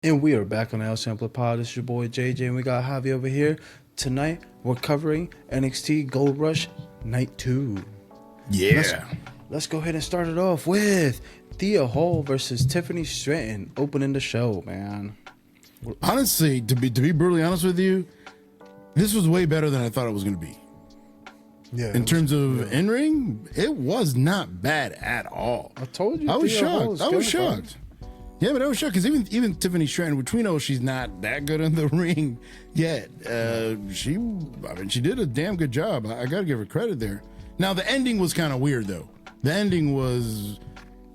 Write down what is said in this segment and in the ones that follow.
And we are back on the Elsamplerpod. This is your boy JJ, and we got Javi over here. Tonight, we're covering NXT Gold Rush Night 2. Yeah. Let's go ahead and start it off with Thea Hall versus Tiffany Stratton opening the show, man. Honestly, to be brutally honest with you, this was way better than I thought it was going to be. Yeah. In terms of in-ring, it was not bad at all. I told you. I was shocked. I was shocked. Yeah, but I was shocked because even Tiffany Stratton, which we know she's not that good in the ring yet, she did a damn good job. I got to give her credit there. Now, the ending was kind of weird, though. The ending was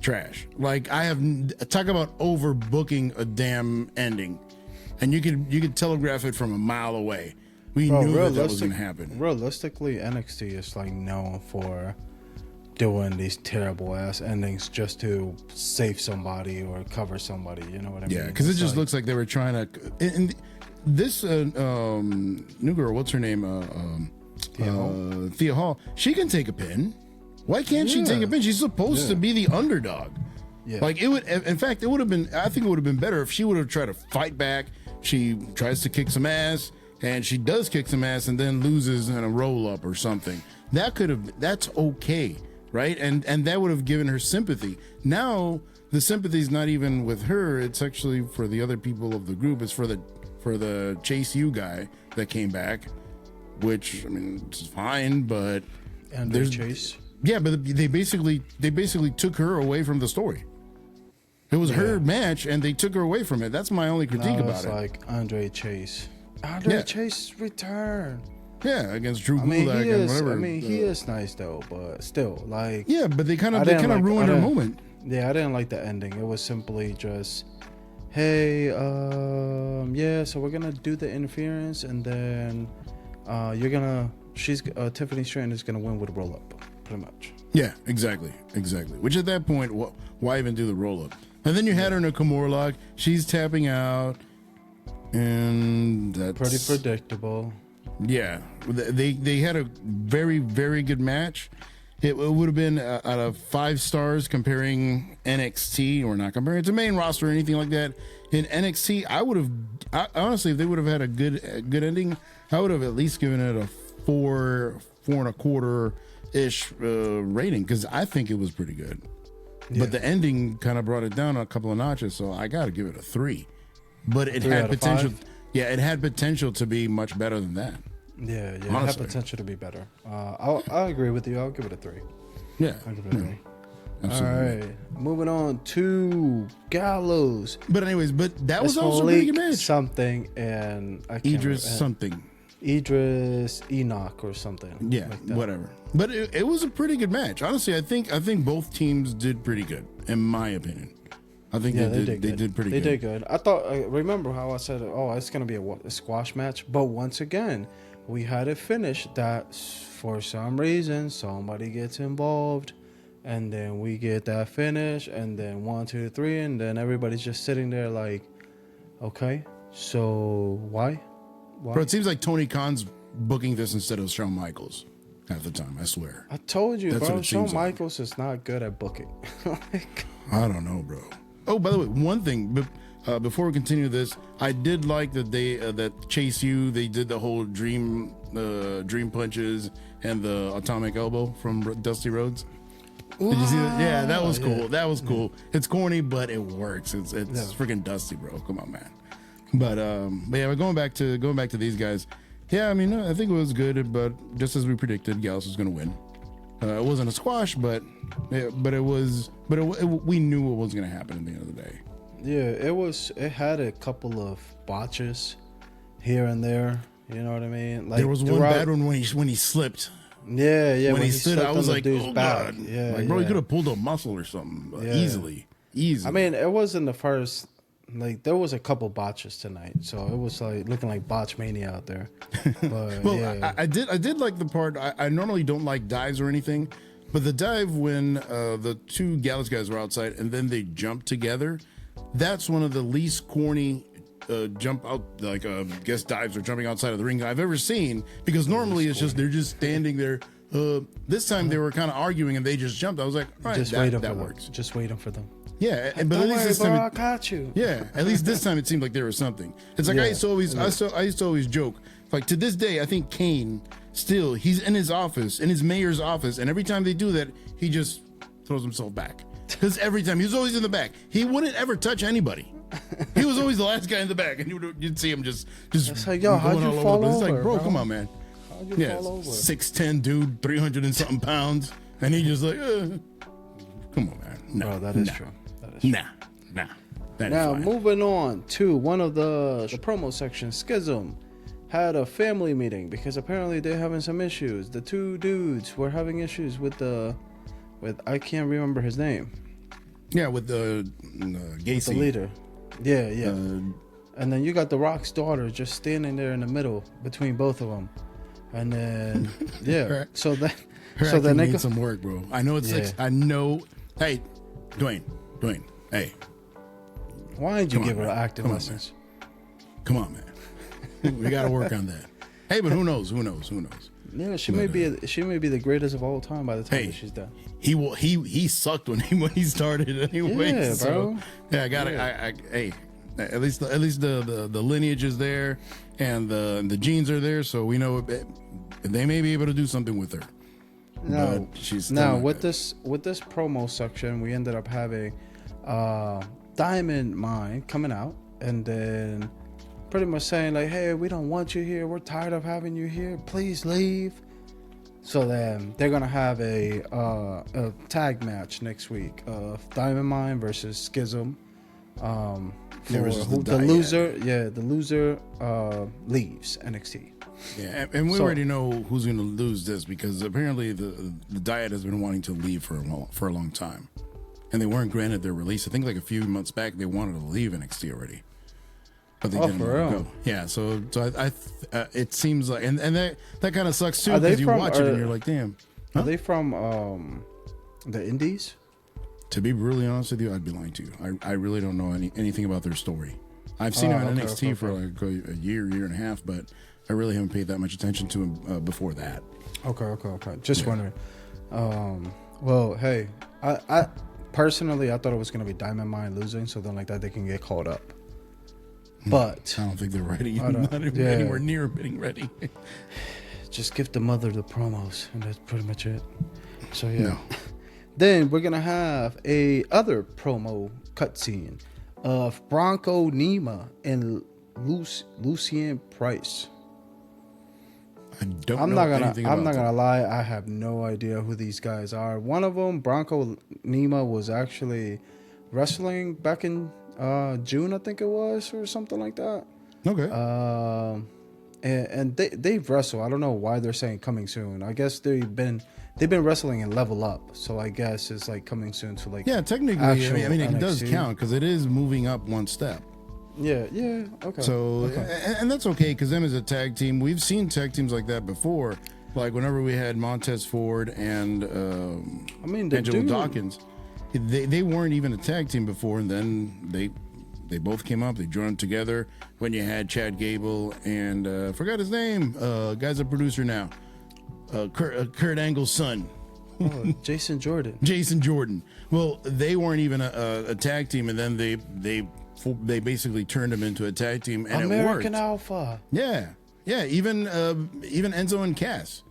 trash. Like, talk about overbooking a damn ending. And you could telegraph it from a mile away. We knew that was going to happen. Realistically, NXT is like known for doing these terrible ass endings just to save somebody or cover somebody. You know what I mean? Yeah, because it just looks like they were trying to. And this new girl, what's her name? Thea Hall. She can take a pin. Why can't she take a pin? She's supposed to be the underdog. Yeah. Like it would. In fact, it would have been. I think it would have been better if she would have tried to fight back. She tries to kick some ass. And she does kick some ass and then loses in a roll up or something. That's okay, right? And that would have given her sympathy. Now the sympathy's not even with her; it's actually for the other people of the group. It's for the Chase U guy that came back, which I mean it's fine, but there's Chase. Yeah, but they basically took her away from the story. It was her match, and they took her away from it. That's my only critique about it. Like Andre Chase. Chase return. Yeah, against Drew Gulak and whatever. I mean, he is nice though, but still, like. Yeah, but they kind of ruined her moment. Yeah, I didn't like the ending. It was simply just, hey, so we're gonna do the interference, and then Tiffany Stratton is gonna win with a roll up, pretty much. Yeah, exactly. Which at that point, why even do the roll up? And then you had her in a Kimura lock. She's tapping out. And that's pretty predictable. Yeah, they had a very, very good match. It would have been out of 5 stars comparing NXT. We're not comparing it to main roster or anything like that. In NXT, honestly, if they would have had a good ending, I would have at least given it a 4.25 ish rating because I think it was pretty good. Yeah. But the ending kind of brought it down a couple of notches, so I got to give it a 3. But it had potential. 5? Yeah, it had potential to be much better than that. Yeah, it had potential to be better. I'll agree with you. I'll give it a 3. Yeah, I'll give it a 3. Absolutely. All right, moving on to Gallows. But anyways, that was also a pretty good match. Something and I can't Idris Enoch or something. Yeah, like whatever. But it was a pretty good match. Honestly, I think both teams did pretty good, in my opinion. I think they did pretty good. They did good. Remember how I said, it's going to be a squash match. But once again, we had it finished that for some reason, somebody gets involved. And then we get that finish. And then 1, 2, 3. And then everybody's just sitting there like, okay, so why? Bro, it seems like Tony Khan's booking this instead of Shawn Michaels half the time, I swear. I told you, bro, Shawn Michaels is not good at booking. I don't know, bro. Oh, by the way, one thing, before we continue this, I did like that that Chase U, they did the whole dream punches and the atomic elbow from Dusty Rhodes. Did you see that? Yeah, that was cool. Yeah. That was cool. It's corny, but it works. It's freaking Dusty, bro. Come on, man. But yeah, we're going back to these guys. Yeah, I mean, I think it was good, but just as we predicted, Gallus was going to win. It wasn't a squash, but it was. But we knew what was going to happen at the end of the day. Yeah, it was. It had a couple of botches here and there. You know what I mean? Like there was one bad one when he slipped. Yeah. When he stood, I was like, oh back. God. Yeah, like, bro, he could have pulled a muscle or something easily. I mean, it wasn't the first. Like there was a couple botches tonight, so it was like looking like botch mania out there. But, well, yeah. I did like the part. I normally don't like dives or anything, but the dive when the 2 Gallus guys were outside and then they jumped together, that's one of the least corny jump out dives or jumping outside of the ring I've ever seen. Because normally it's just they're just standing there. This time they were kind of arguing and they just jumped. I was like, all right, Just waiting that for works. them. Just waiting for them. Yeah, but Don't at least worry, this bro, time, I got you. yeah, at least this time it seemed like there was something. It's like I used to always joke. Like to this day, I think Kane he's in his office, in his mayor's office, and every time they do that, he just throws himself back. Because every time he was always in the back, he wouldn't ever touch anybody. He was always the last guy in the back, and you'd see him just. It's like, yo, how'd you fall over? It's like, bro, come on, man. How'd you fall over? 6'10" dude, 300 and something pounds, and he just like, come on, man. No, bro, that is true. That is true. Nah. Now, moving on to one of the promo section, Schism had a family meeting because apparently they're having some issues. The two dudes were having issues with I can't remember his name. Yeah, with the Gacy. The leader. Yeah. And then you got The Rock's daughter just standing there in the middle between both of them. And then, yeah. So then they need some work, bro. I know it's I know. Hey, Dwayne. Hey. Why didn't you give her acting lessons? Come on, man. We got to work on that. Hey, but who knows? Yeah, she may be the greatest of all time by the time that she's done. He sucked when he started anyway. Yeah, so, bro. Yeah, I got to hey, at least the lineage is there and the genes are there, so we know they may be able to do something with her. No, but she's with this promo section, we ended up having Diamond Mine coming out and then pretty much saying like, hey, we don't want you here, we're tired of having you here, please leave. So then they're gonna have a tag match next week of Diamond Mine versus Schism. The loser leaves NXT. Yeah, and we already know who's going to lose this because apparently the Diet has been wanting to leave for a long time, and they weren't granted their release. I think like a few months back they wanted to leave NXT already, but they didn't want to go. Yeah, so I it seems like and that kind of sucks too because you watch it and you're like, damn. Are they from the Indies? To be really honest with you, I'd be lying to you. I really don't know anything about their story. I've seen them in NXT for like a year and a half, but I really haven't paid that much attention to him before that. Okay. Just wondering. Well, hey, I personally I thought it was gonna be Diamond Mine losing, so then like that they can get called up. But I don't think they're ready. Not even anywhere near being ready. Just give the mother the promos, and that's pretty much it. So yeah. No. Then we're gonna have a other promo cutscene of Bronco Nima and Lucien Price. I'm not gonna lie. I have no idea who these guys are. One of them, Bronco Nima, was actually wrestling back in June, I think it was, or something like that. Okay. And they've wrestled. I don't know why they're saying coming soon. I guess they've been wrestling in Level Up, so I guess it's like coming soon to like technically. I mean, it does count because it is moving up one step. Yeah, okay. So, and that's okay because them as a tag team, we've seen tag teams like that before. Like whenever we had Montez Ford and Angelo Dawkins, they weren't even a tag team before, and then they both came up. They joined together. When you had Chad Gable and forgot his name, guy's a producer now, Kurt Angle's son. Jason Jordan. Jason Jordan. Well, they weren't even a tag team, and then they basically turned him into a tag team, and American it worked. Alpha. Yeah. Even Enzo and Cass,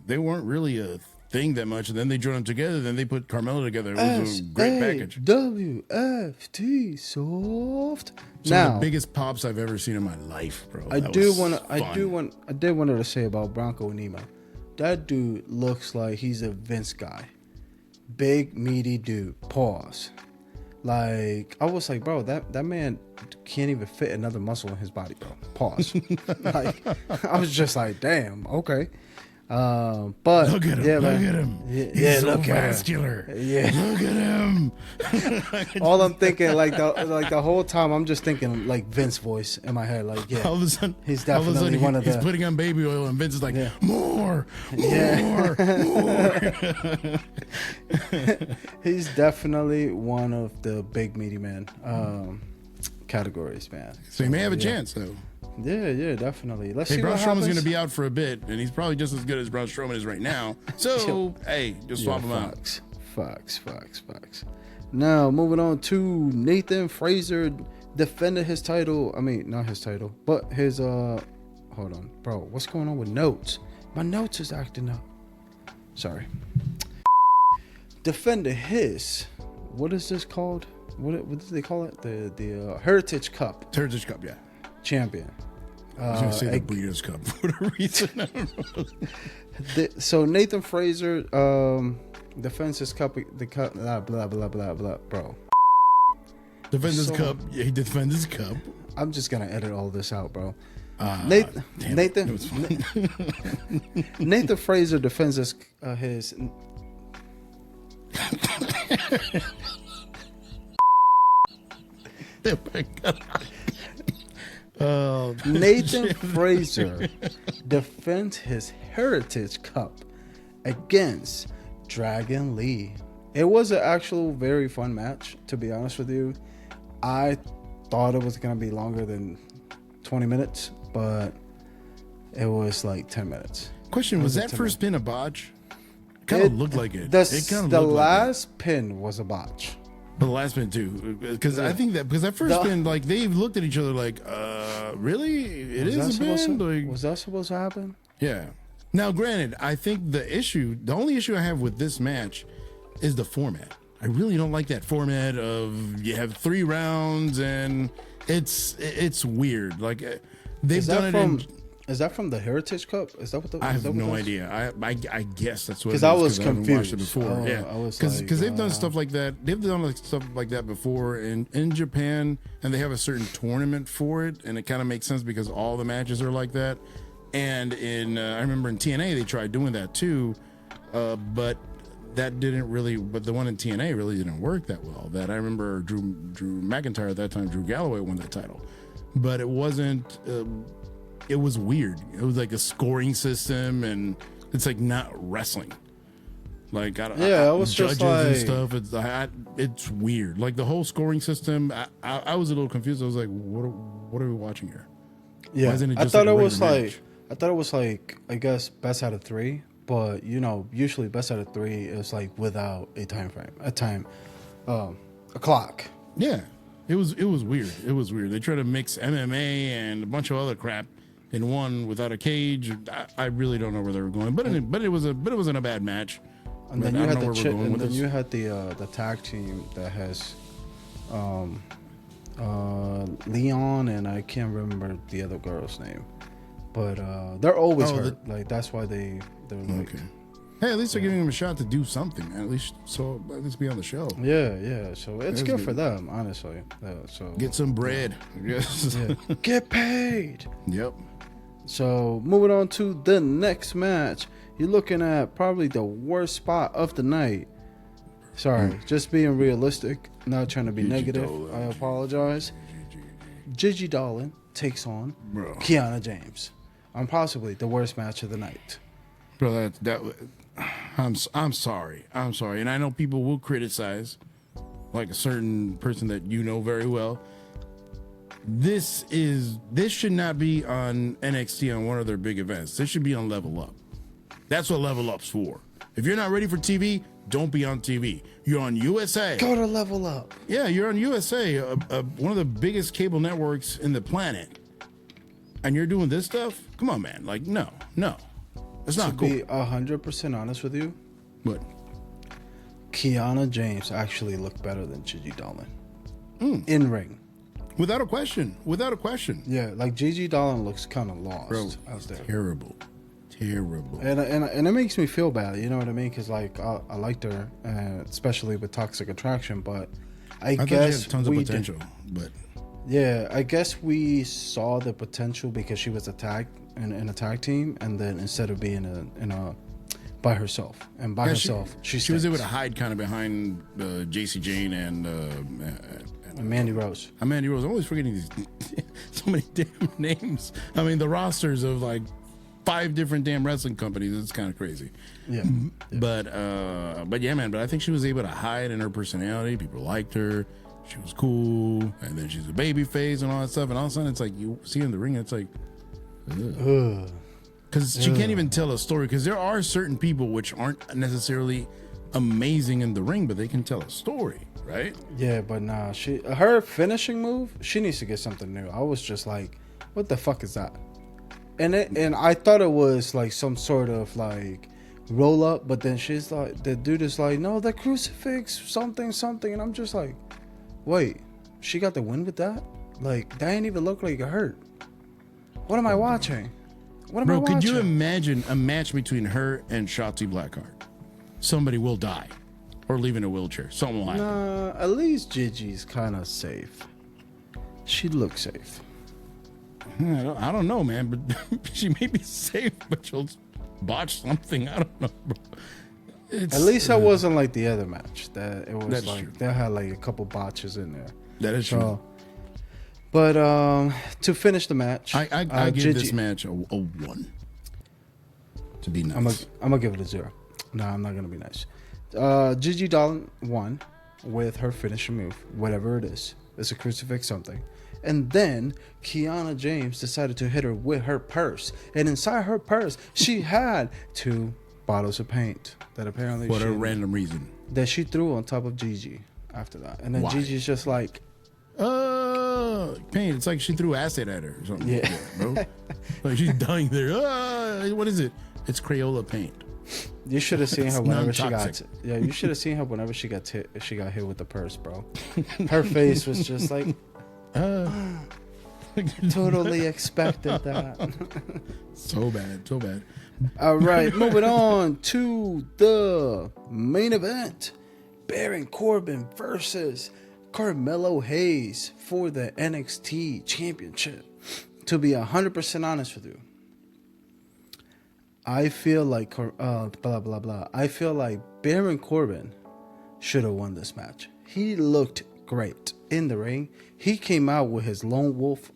they weren't really a thing that much, and then they joined them together. Then they put Carmelo together. It was a great package. WFT soft. Some of the biggest pops I've ever seen in my life, bro. I did want to say about Bronco Nima. That dude looks like he's a Vince guy. Big, meaty dude. Pause. Like, I was like, bro, that man can't even fit another muscle in his body, bro. Pause. Like, I was just like, damn, okay. But look at him. Yeah, look at him. He's so vascular. Yeah. Look at him. All I'm thinking, like the whole time, I'm just thinking like Vince voice in my head. Like, yeah. All of a sudden, he's definitely one of the. He's putting on baby oil, and Vince is like, more. He's definitely one of the big meaty men. categories, man. So he may have a chance, though. Yeah, definitely. Let's see Braun what Strowman's happens. going to be out for a bit, and he's probably just as good as Braun Strowman is right now. So, hey, just swap him out. Facts. Now, moving on to Nathan Fraser defended his title. I mean, not his title, but his, hold on. Bro, what's going on with notes? My notes is acting up. Sorry. Defended his, what is this called? What do they call it? The Heritage Cup. Heritage Cup, yeah. Champion. I was going to say the Breeders' Cup for a reason. I don't know. So Nathan Fraser defends his cup, the cup, blah, blah, bro. Defends his cup. Yeah, he defends his cup. I'm just going to edit all this out, bro. Nathan Fraser defends his Nathan Fraser defends his Heritage Cup against Dragon Lee. It was an actual very fun match, to be honest with you. I thought it was going to be longer than 20 minutes, but it was like 10 minutes. Question, was that first pin a botch? Kind of looked like it. The last pin was a botch. But the last pin too, because I think that because that first pin, like they looked at each other like, really? It is a pin? Like, was that supposed to happen? Yeah. Now, granted, I think the only issue I have with this match is the format. I really don't like that format of you have 3 rounds and it's weird. Like they've done it. Is that from the Heritage Cup? Is that what the? I have no idea. I guess that's what. Because I was confused. I watched it before. Yeah, because they've done stuff like that. They've done like stuff like that before in Japan, and they have a certain tournament for it, and it kind of makes sense because all the matches are like that. And I remember in TNA they tried doing that too, but that didn't really. But the one in TNA really didn't work that well. That I remember Drew McIntyre at that time, Drew Galloway won that title, but it wasn't. It was weird. It was like a scoring system, and it's like not wrestling. Like it was judges just like, and stuff. It's weird. Like the whole scoring system. I was a little confused. I was like, what are we watching here? Yeah, Why isn't it I just thought like it a was regular like match? I thought it was like I guess best out of 3, but usually best out of 3 is like without a time frame, a clock. Yeah, it was weird. It was weird. They try to mix MMA and a bunch of other crap in one without a cage. I really don't know where they were going, but it wasn't a bad match. And then you had you had the tag team that has Leon and I can't remember the other girl's name, but they're always hurt. Like that's why they're like. Okay. Hey, at least they're giving him a shot to do something. At least be on the show. Yeah. So it's good for them, honestly. So get some bread. Yes. Yeah. Get paid. Yep. So moving on to the next match, you're looking at probably the worst spot of the night. Sorry, just being realistic, not trying to be negative. Dolan. I apologize. Gigi Dolan takes on Bro. Kiana James on possibly the worst match of the night. Bro, I'm sorry, and I know people will criticize, like a certain person that you know very well. This should not be on NXT on one of their big events. This should be on Level Up. That's what Level Up's for. If you're not ready for TV, don't be on TV. You're on USA. Go to Level Up. Yeah, you're on USA, one of the biggest cable networks in the planet, and you're doing this stuff. Come on, man. Like, no, it's not cool. To be 100% honest with you, What? Kiana James actually looked better than Gigi Dolan in ring. Without a question. Yeah, like Gigi Dolan looks kind of lost out there. Terrible. And it makes me feel bad, you know what I mean? Because like I liked her, especially with Toxic Attraction, but I guess thought she had tons of potential. But yeah, I guess we saw the potential because she was in a tag team, and then instead of being in a by herself, she was able to hide kind of behind JC Jane and Mandy Rose. I'm always forgetting these so many damn names. I mean, the rosters of like 5 different damn wrestling companies. It's kind of crazy. Yeah. But yeah, man. But I think she was able to hide in her personality. People liked her. she was cool, and then she's a baby face and all that stuff, and all of a sudden it's like you see her in the ring, and it's like, because she can't even tell a story. Because there are certain people which aren't necessarily amazing in the ring, but they can tell a story, right? Yeah, but nah, her finishing move, she needs to get something new. I was just like, what the fuck is that? And I thought it was like some sort of like roll up, but then she's like, the dude is like, no, the crucifix, something, and I'm just like, wait, she got the win with that? Like, that ain't even look like it hurt. What am I watching? What am I watching? Could you imagine a match between her and Shotzi Blackheart? Somebody will die or leave in a wheelchair. Something will happen. Nah, at least Gigi's kind of safe. She looks safe. I don't know, man, but she may be safe, but she'll botch something. I don't know, bro. At least that wasn't like the other match. That it was That's like true. they had like a couple botches in there. That is true. But to finish the match, I give this match a 1. To be nice, I'm gonna give it a 0. No, I'm not gonna be nice. Gigi Dolan won with her finishing move, whatever it is. It's a crucifix something. And then Kiana James decided to hit her with her purse. And inside her purse, she had 2 bottles of paint that apparently for a random reason that she threw on top of Gigi after that. And then Gigi's just like, paint. It's like she threw acid at her or something. Yeah. Like that, bro. Like she's dying there. What is it? It's Crayola paint. You should have seen her whenever she got. non-toxic. You should have seen her whenever she got hit. She got hit with the purse, bro. Her face was just like, totally expected that. So bad. All right, moving on to the main event: Baron Corbin versus Carmelo Hayes for the NXT Championship. To be 100% honest with you, I feel like I feel like Baron Corbin should have won this match. He looked great in the ring. He came out with his lone wolf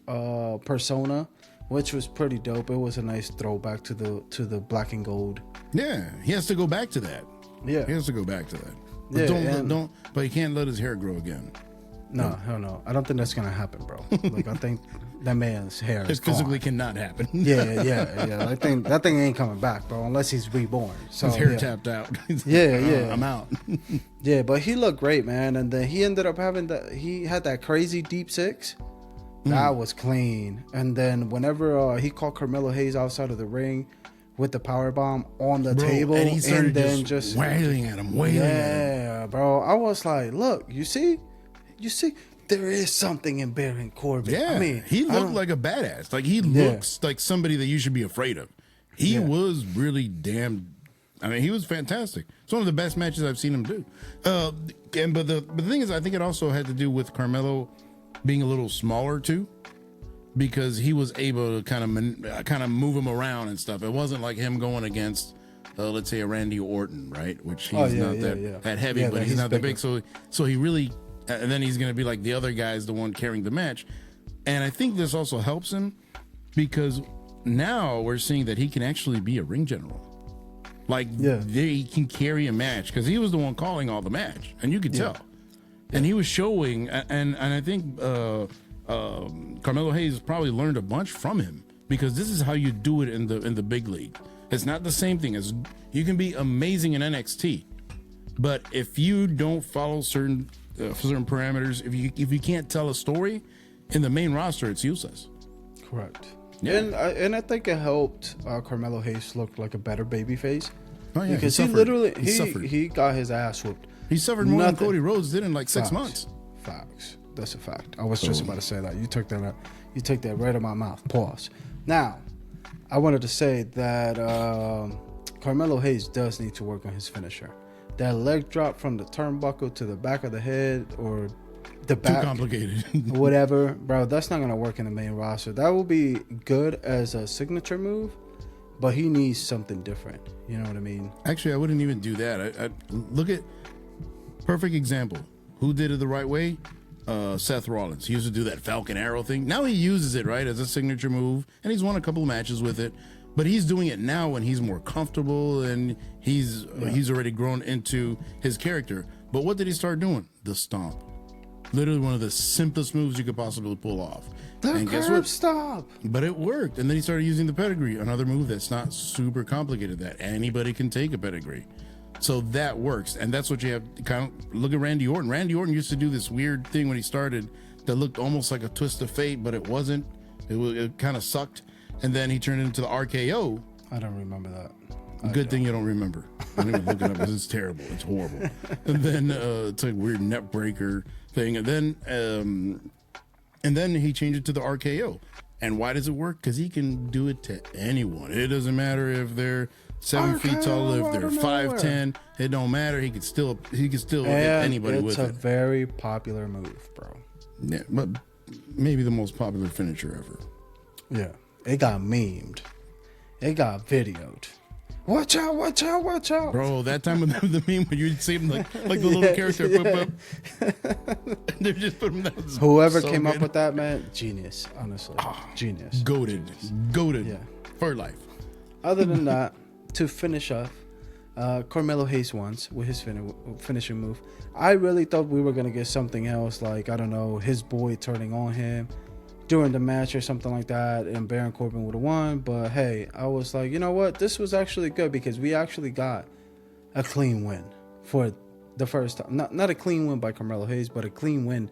persona, which was pretty dope. It was a nice throwback to the black and gold. Yeah, he has to go back to that. Yeah, he has to go back to that. But but he can't let his hair grow again. No, hell no. I don't think that's gonna happen, bro. Like, I think that man's hair is physically gone. cannot happen. Yeah. I think that thing ain't coming back, bro, unless he's reborn. So his hair tapped out. Yeah. I'm out. Yeah, but he looked great, man. And then he ended up having he had that crazy deep 6. That was clean. And then whenever he called Carmelo Hayes outside of the ring with the power bomb on the table, and he started then just wailing at him. Yeah, bro. I was like, look, you see, there is something in Baron Corbin. Yeah, I mean, he looked like a badass. Like, he looks like somebody that you should be afraid of. He was really damn. I mean, he was fantastic. It's one of the best matches I've seen him do. But the thing is, I think it also had to do with Carmelo being a little smaller too, because he was able to kind of move him around and stuff. It wasn't like him going against, let's say, a Randy Orton, right? Which he's not that heavy, but he's not that big. So he really, and then he's going to be like the other guy's the one carrying the match. And I think this also helps him because now we're seeing that he can actually be a ring general. Like, they can carry a match because he was the one calling all the match, and you could tell. And he was showing, and I think Carmelo Hayes probably learned a bunch from him, because this is how you do it in the big league. It's not the same thing as you can be amazing in NXT, but if you don't follow certain parameters, if you can't tell a story in the main roster, it's useless. Correct. Yeah. And I think it helped Carmelo Hayes look like a better babyface. Oh yeah, because he got his ass whooped. He suffered more than Cody Rhodes did in like 6 months. Facts. That's a fact. I was just about to say that. You took that right out of my mouth. Pause. Now, I wanted to say that Carmelo Hayes does need to work on his finisher. That leg drop from the turnbuckle to the back of the head or the back. Too complicated. Whatever. Bro, that's not going to work in the main roster. That will be good as a signature move, but he needs something different. You know what I mean? Actually, I wouldn't even do that. I look at perfect example. Who did it the right way? Seth Rollins. He used to do that Falcon Arrow thing. Now he uses it, right, as a signature move, and he's won a couple of matches with it. But he's doing it now when he's more comfortable and he's already grown into his character. But what did he start doing? The stomp. Literally one of the simplest moves you could possibly pull off. The curb stop. But it worked. And then he started using the pedigree, another move that's not super complicated, that anybody can take a pedigree. So that works. And that's what you have to kind of look at Randy Orton. Randy Orton used to do this weird thing when he started that looked almost like a twist of fate, but it wasn't. It kind of sucked. And then he turned into the RKO. I don't remember that. Good thing you don't remember. I didn't even look it up because it's terrible. It's horrible. And then it's like a weird net breaker thing. And then he changed it to the RKO. And why does it work? Because he can do it to anyone. It doesn't matter if they're 7 feet tall, if they're 5'10". It don't matter. He could still hit anybody with it. It's a very popular move, bro. Yeah, but maybe the most popular finisher ever. Yeah, it got memed. It got videoed. Watch out, watch out, watch out. Bro, that time with the meme when you see him like the little character. They just put him down. Whoever came up with that, man, genius, honestly. Genius. Goated Yeah. For life. Other than that, to finish off, Carmelo Hayes once with his finishing move. I really thought we were going to get something else, like, I don't know, his boy turning on him during the match or something like that, and Baron Corbin would have won. But hey, I was like, you know what, this was actually good because we actually got a clean win for the first time. Not a clean win by Carmelo Hayes, but a clean win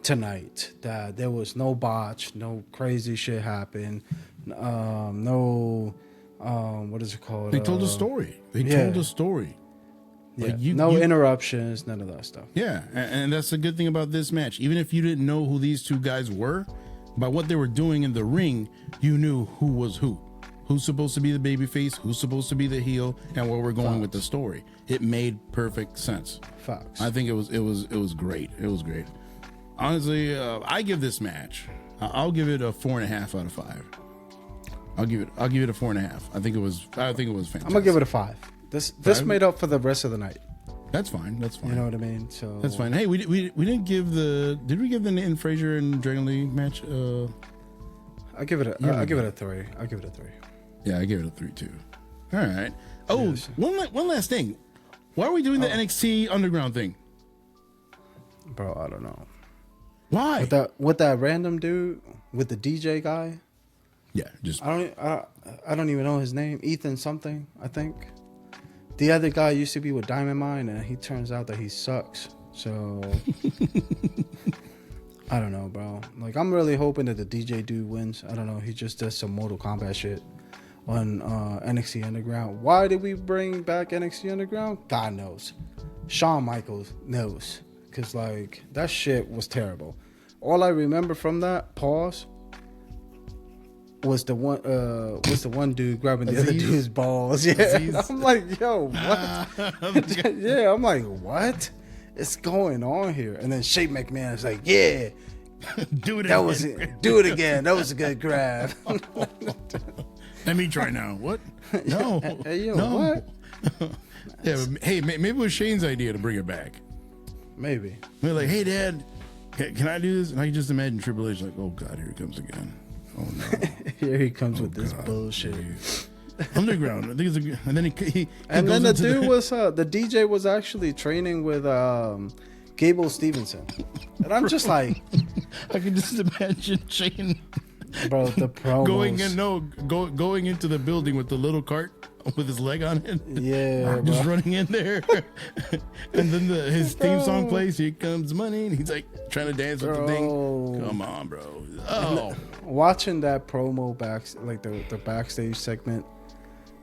tonight. That there was no botch, no crazy shit happened, no what is it called? They told a story. They told a story. Yeah, like interruptions, none of that stuff. Yeah, and that's the good thing about this match. Even if you didn't know who these two guys were, by what they were doing in the ring, you knew who was who. Who's supposed to be the babyface, who's supposed to be the heel, and where we're going with the story. It made perfect sense. Facts. I think it was great. It was great. Honestly, I give this match, I'll give it a 4.5 out of 5. I'll give it a 4.5. I think it was fantastic. I'm gonna give it a 5. This made up for the rest of the night. That's fine. That's fine. You know what I mean? So that's fine. Hey, we didn't give the. Did we give the Nathan Frazier and Dragon Lee match? I'll give it a 3. I'll give it a 3. Yeah, I give it a 3 too. All right. Oh, yes. One last thing. Why are we doing the NXT Underground thing? Bro, I don't know. Why? With that random dude with the DJ guy. Yeah, just I don't even know his name. Ethan something, I think. The other guy used to be with Diamond Mine, and he turns out that he sucks. So I don't know, bro. Like, I'm really hoping that the DJ dude wins. I don't know. He just does some Mortal Kombat shit on NXT Underground. Why did we bring back NXT Underground? God knows. Shawn Michaels knows, because like that shit was terrible. All I remember from that was the one dude grabbing the other dude's balls. Yeah, I'm like, yo, what? Yeah, I'm like, what is going on here? And then Shane McMahon's like, yeah, do it. Do it again. That was a good grab. Let me try now. What? No. Hey, yo, no. what? Yeah, but, hey, maybe it was Shane's idea to bring it back. Maybe. We're like, hey, Dad, can I do this? And I can just imagine Triple H like, oh God, here he comes again. Oh no! Here he comes with this bullshit. Underground. I think it's and then he and then the dude was the DJ was actually training with Gable Stevenson, and I'm just like, I can just imagine Shane, bro, the promos going into the building with the little cart with his leg on it. Yeah, just running in there, and then his theme song plays. Here comes money, and he's like trying to dance with the thing. Come on, bro. Oh. Watching that promo like the backstage segment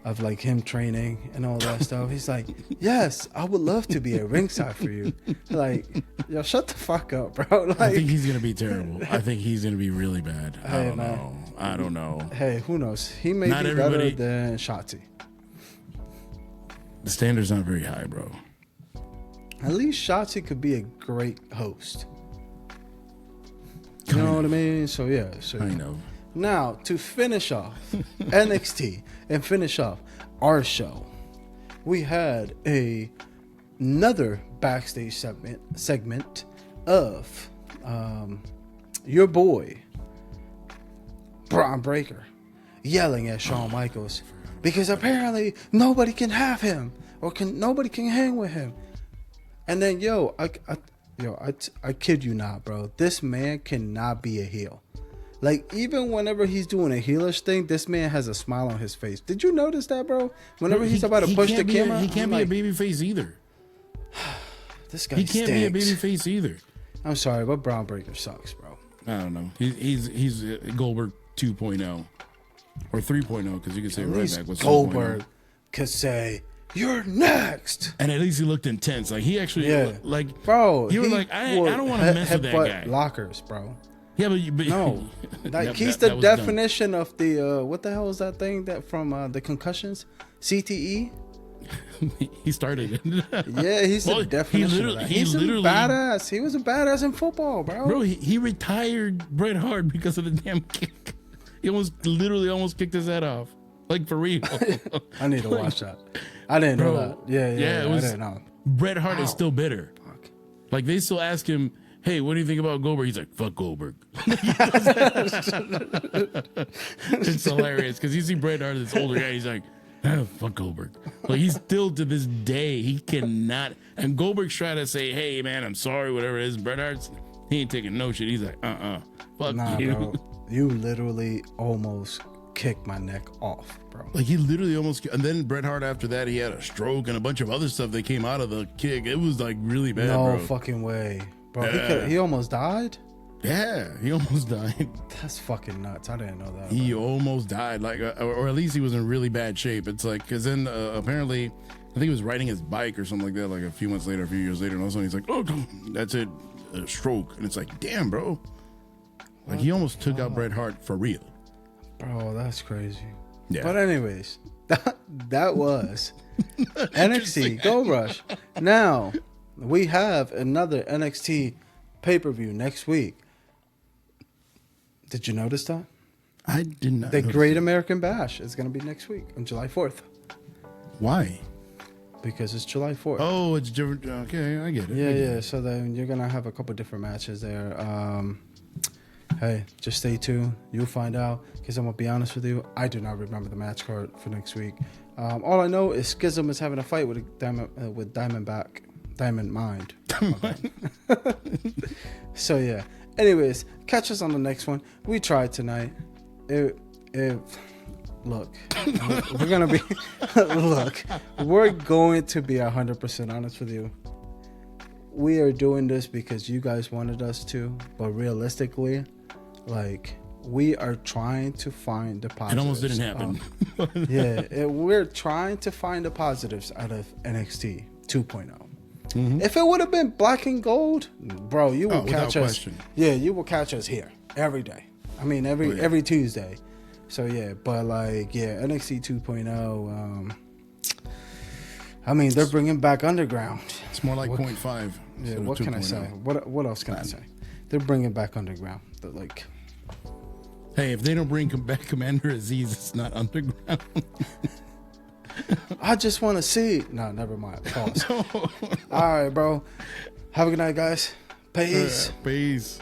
of like him training and all that stuff, he's like, yes, I would love to be at ringside for you. Like, yo, shut the fuck up, bro. Like, I think he's gonna be terrible. I think he's gonna be really bad. I don't know. Hey, who knows? He may be better than Shotzi. The standard's not very high, bro. At least Shotzi could be a great host. You know what I mean? So yeah. I know. Now to finish off NXT and finish off our show, we had another backstage segment of your boy Braun Breaker yelling at Shawn Michaels because apparently nobody can have him or nobody can hang with him. And then Yo, I kid you not, bro. This man cannot be a heel. Like, even whenever he's doing a heelish thing, this man has a smile on his face. Did you notice that, bro? Whenever he's about to push the camera, he can't be a baby face either. This guy He can't be a stinks. baby face either. I'm sorry, but Braun Breaker sucks, bro. I don't know. He's Goldberg 2.0 or 3.0 because you can say At right least back was Goldberg could say, "You're next." And at least he looked intense. Like he actually, like, bro, you were like, I don't want to mess with that guy. Lockers, bro. Yeah, but No, like he's the definition of the what the hell is that thing that from the concussions? CTE. He started it. Yeah, he's the definition of that. He's literally badass. He was a badass in football, bro. Bro, he retired Bret Hart because of the damn kick. He almost kicked his head off. Like, for real. I need to watch that. I didn't know that. Yeah, I didn't know. Bret Hart is still bitter. Fuck. Like, they still ask him, hey, what do you think about Goldberg? He's like, fuck Goldberg. It's hilarious because you see Bret Hart, this older guy, he's like, oh, fuck Goldberg. Like, he's still to this day, he cannot. And Goldberg's trying to say, hey, man, I'm sorry, whatever it is. Bret Hart's, he ain't taking no shit. He's like, fuck you. Bro. You literally almost kicked my neck off, bro. Like, he literally almost, and then Bret Hart after that, he had a stroke and a bunch of other stuff that came out of the kick. It was like really bad, no bro. Fucking way, bro. He almost died. Yeah, he almost died. That's fucking nuts. I didn't know that. He almost died, like, or at least he was in really bad shape. It's like, because then apparently, I think he was riding his bike or something like that, like a few months later, a few years later, and all of a sudden he's like, oh, that's it, a stroke. And it's like, damn, bro. Like, he almost took out Bret Hart for real. Bro, that's crazy. Yeah. But anyways, that was NXT Gold Rush. Now, we have another NXT pay-per-view next week. Did you notice that? I did not. The Great American Bash is going to be next week on July 4th. Why? Because it's July 4th. Oh, it's different. Okay, I get it. Yeah. So then you're going to have a couple different matches there. Hey, just stay tuned. You'll find out. Because I'm going to be honest with you, I do not remember the match card for next week. All I know is Schism is having a fight with Diamond Mind. So, yeah. Anyways, catch us on the next one. We tried tonight. Look, we're going to be... Look, we're going to be 100% honest with you. We are doing this because you guys wanted us to, but realistically, like, we are trying to find the positives. It almost didn't happen. We're trying to find the positives out of NXT 2.0. Mm-hmm. If it would have been black and gold, bro, you will catch us. Question. Yeah, you will catch us here every day. I mean, every Tuesday. So yeah, but like, yeah, NXT 2.0. I mean, they're bringing back Underground. It's more like 0.5. Yeah, what can I say? What else can I say? They're bringing back Underground. They're like, hey, if they don't bring back Commander Aziz, it's not Underground. I just want to see. No, never mind. Pause. All right, bro. Have a good night, guys. Peace. Peace.